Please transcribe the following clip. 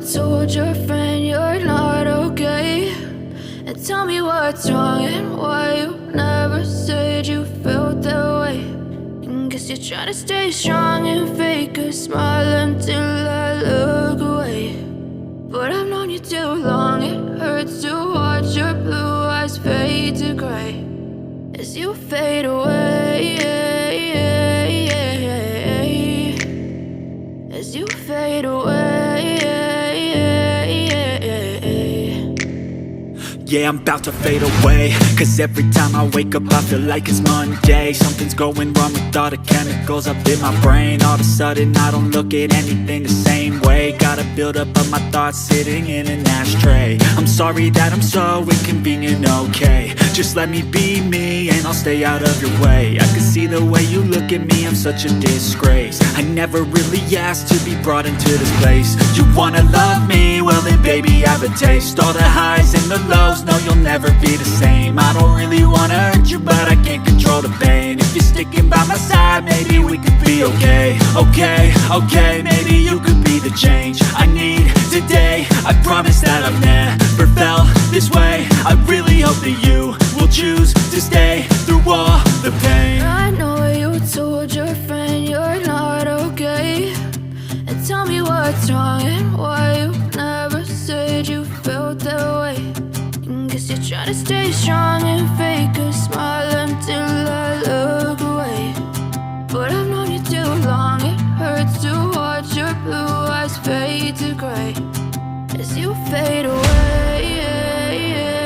told your friend you're not okay? And tell me what's wrong and why you never said you felt that way. And guess you're trying to stay strong and fake a smile until I look away. But I've known you too long, it hurts to watch your blue eyes fade to gray as you fade away, as you fade away. Yeah, I'm about to fade away, cause every time I wake up I feel like it's Monday. Something's going wrong with all the chemicals up in my brain. All of a sudden I don't look at anything the same way. Got a buildup of my thoughts sitting in an ashtray. I'm sorry that I'm so inconvenient, okay? Just let me be me and I'll stay out of your way. I can see the way you look at me, I'm such a disgrace. I never really asked to be brought into this place. You wanna love me? Well then baby I have a taste. All the highs and the lows, no, you'll never be the same. I don't really wanna hurt you, but I can't control the pain. If you're sticking by my side, maybe we could be okay. Okay, maybe you could be the change I need today. I promise that I've never felt this way. I really hope that you will choose to stay through all the pain. I know you told your friend you're not okay. And tell me what's wrong and why you never said you felt that way. Guess you're trying to stay strong and fake a smile until I look away. But I've known you too long, it hurts to watch your blue eyes fade to gray as you fade away.